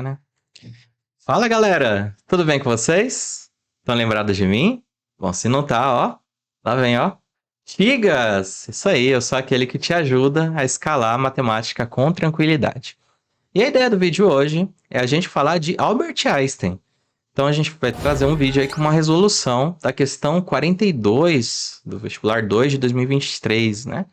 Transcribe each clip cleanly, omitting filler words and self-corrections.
Né? Fala galera, tudo bem com vocês? Estão lembrados de mim? Bom, se não tá, ó, lá vem, ó. Gigas! Isso aí, eu sou aquele que te ajuda a escalar a matemática com tranquilidade. E a ideia do vídeo hoje é a gente falar de Albert Einstein. Então a gente vai trazer um vídeo aí com uma resolução da questão 42 do vestibular 2 de 2023, né?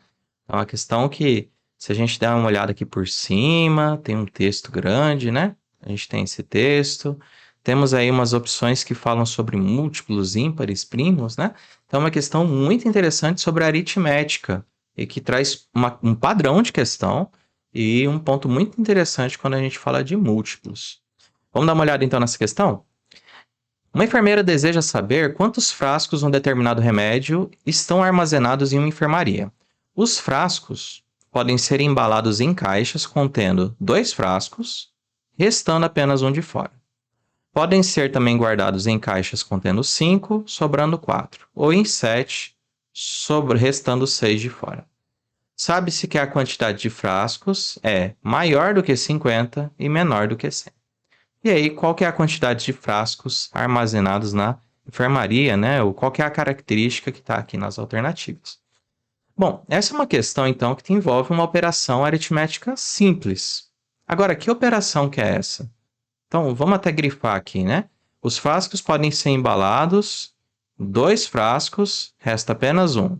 É uma questão que, se a gente der uma olhada aqui por cima, tem um texto grande, né? A gente tem esse texto. Temos aí umas opções que falam sobre múltiplos, ímpares, primos, né? Então, é uma questão muito interessante sobre a aritmética e que traz um padrão de questão e um ponto muito interessante quando a gente fala de múltiplos. Vamos dar uma olhada então nessa questão? Uma enfermeira deseja saber quantos frascos um determinado remédio estão armazenados em uma enfermaria. Os frascos podem ser embalados em caixas contendo 2 frascos, restando apenas um de fora. Podem ser também guardados em caixas contendo 5, sobrando 4, ou em 7, restando 6 de fora. Sabe-se que a quantidade de frascos é maior do que 50 e menor do que 100. E aí, qual que é a quantidade de frascos armazenados na enfermaria, né? Ou qual que é a característica que está aqui nas alternativas? Bom, essa é uma questão, então, que envolve uma operação aritmética simples. Agora, que operação que é essa? Então, vamos até grifar aqui, né? Os frascos podem ser embalados, 2 frascos, resta apenas um.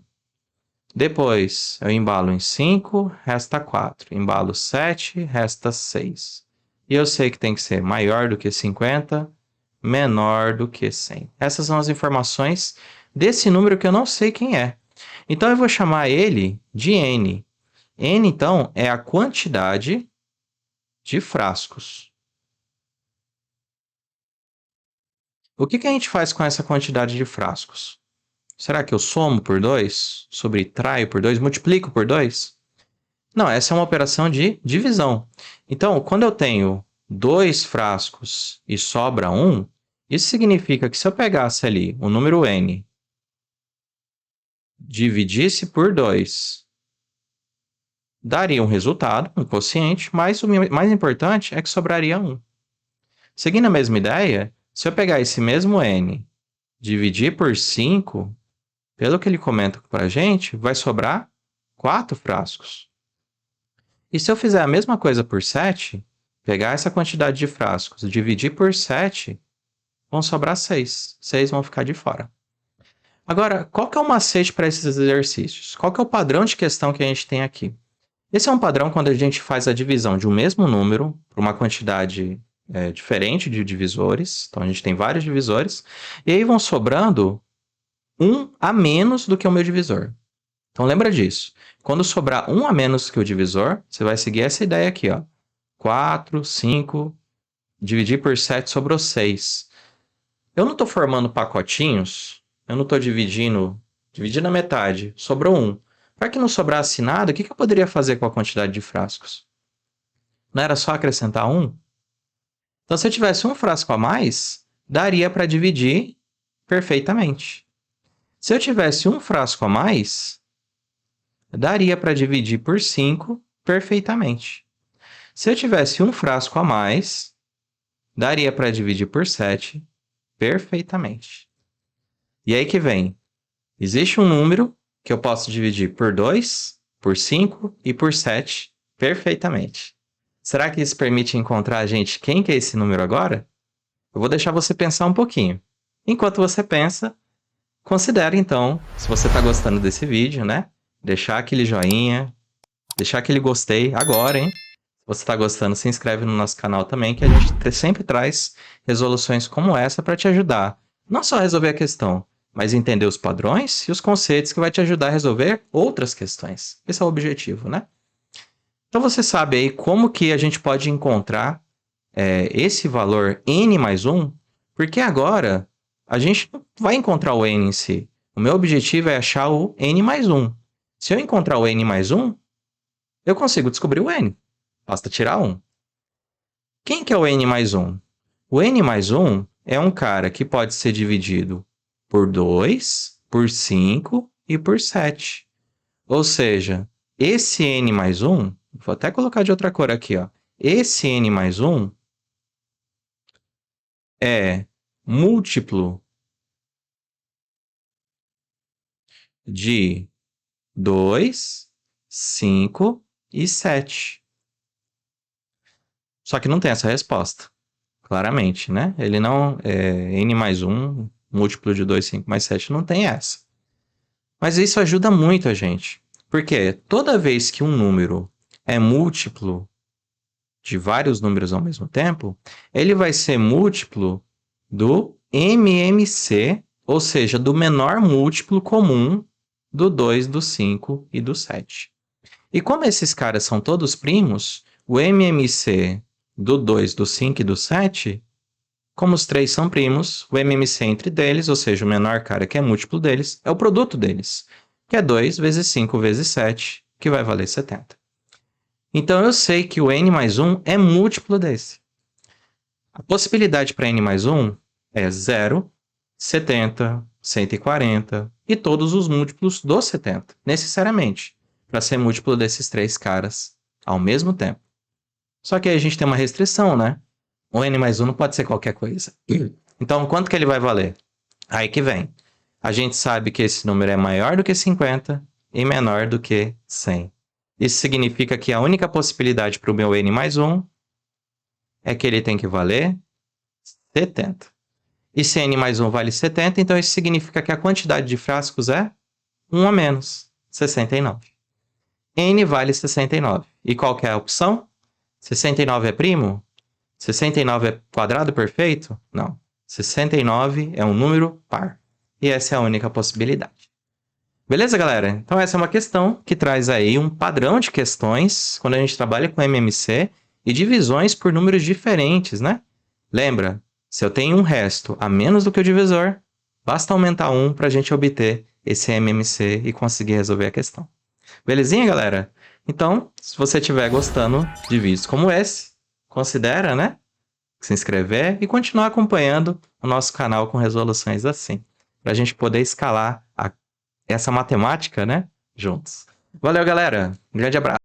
Depois, eu embalo em 5, resta 4. Embalo 7, resta 6. E eu sei que tem que ser maior do que 50, menor do que 100. Essas são as informações desse número que eu não sei quem é. Então, eu vou chamar ele de N. N, então, é a quantidade de frascos. O que a gente faz com essa quantidade de frascos? Será que eu somo por 2? Subtraio por 2? Multiplico por 2? Não, essa é uma operação de divisão. Então, quando eu tenho 2 frascos e sobra 1, isso significa que se eu pegasse ali o número n, dividisse por 2, daria um resultado, um quociente, mas o mais importante é que sobraria 1. Seguindo a mesma ideia, se eu pegar esse mesmo n, dividir por 5, pelo que ele comenta para a gente, vai sobrar 4 frascos. E se eu fizer a mesma coisa por 7, pegar essa quantidade de frascos, dividir por 7, vão sobrar 6. 6 vão ficar de fora. Agora, qual que é o macete para esses exercícios? Qual que é o padrão de questão que a gente tem aqui? Esse é um padrão quando a gente faz a divisão de um mesmo número por uma quantidade diferente de divisores. Então, a gente tem vários divisores. E aí vão sobrando um a menos do que o meu divisor. Então, lembra disso. Quando sobrar um a menos que o divisor, você vai seguir essa ideia aqui, ó. 4, 5, dividir por 7 sobrou 6. Eu não estou formando pacotinhos, eu não estou dividindo na metade, sobrou 1. Para que não sobrasse nada, o que eu poderia fazer com a quantidade de frascos? Não era só acrescentar 1? Então, se eu tivesse um frasco a mais, daria para dividir perfeitamente. Se eu tivesse um frasco a mais, daria para dividir por 5 perfeitamente. Se eu tivesse um frasco a mais, daria para dividir por 7 perfeitamente. E aí que vem, existe um número que eu posso dividir por 2, por 5 e por 7 perfeitamente. Será que isso permite encontrar a gente quem que é esse número agora? Eu vou deixar você pensar um pouquinho. Enquanto você pensa, considere então, se você está gostando desse vídeo, né? Deixar aquele joinha, deixar aquele gostei agora, hein? Se você está gostando, se inscreve no nosso canal também, que a gente sempre traz resoluções como essa para te ajudar. Não só a resolver a questão, mas entender os padrões e os conceitos que vai te ajudar a resolver outras questões. Esse é o objetivo, né? Então você sabe aí como que a gente pode encontrar esse valor n mais 1, porque agora a gente não vai encontrar o n em si. O meu objetivo é achar o n mais 1. Se eu encontrar o n mais 1, eu consigo descobrir o n. Basta tirar 1. Quem que é o n mais 1? O n mais 1 é um cara que pode ser dividido por 2, por 5 e por 7. Ou seja, esse n mais 1, vou até colocar de outra cor aqui, ó. Esse n mais 1 é múltiplo de 2, 5 e 7. Só que não tem essa resposta, claramente, né? Ele não é n mais 1, múltiplo de 2, 5 mais 7, não tem essa. Mas isso ajuda muito a gente, porque toda vez que um número é múltiplo de vários números ao mesmo tempo, ele vai ser múltiplo do MMC, ou seja, do menor múltiplo comum do 2, do 5 e do 7. E como esses caras são todos primos, o MMC do 2, do 5 e do 7, como os três são primos, o MMC entre deles, ou seja, o menor cara que é múltiplo deles, é o produto deles, que é 2 vezes 5 vezes 7, que vai valer 70. Então eu sei que o n mais 1 é múltiplo desse. A possibilidade para n mais 1 é 0, 70, 140 e todos os múltiplos do 70, necessariamente, para ser múltiplo desses três caras ao mesmo tempo. Só que aí a gente tem uma restrição, né? O n mais 1 não pode ser qualquer coisa. Então, quanto que ele vai valer? Aí que vem. A gente sabe que esse número é maior do que 50 e menor do que 100. Isso significa que a única possibilidade para o meu n mais 1 é que ele tem que valer 70. E se n mais 1 vale 70, então isso significa que a quantidade de frascos é 1 a menos, 69. N vale 69. E qual que é a opção? 69 é primo? 69 é quadrado perfeito? Não. 69 é um número par. E essa é a única possibilidade. Beleza, galera? Então essa é uma questão que traz aí um padrão de questões quando a gente trabalha com MMC e divisões por números diferentes, né? Lembra, se eu tenho um resto a menos do que o divisor, basta aumentar 1 para a gente obter esse MMC e conseguir resolver a questão. Belezinha, galera? Então, se você estiver gostando de vídeos como esse, considera, né? Se inscrever e continuar acompanhando o nosso canal com resoluções assim, para a gente poder escalar essa matemática, né? Juntos. Valeu, galera. Um grande abraço.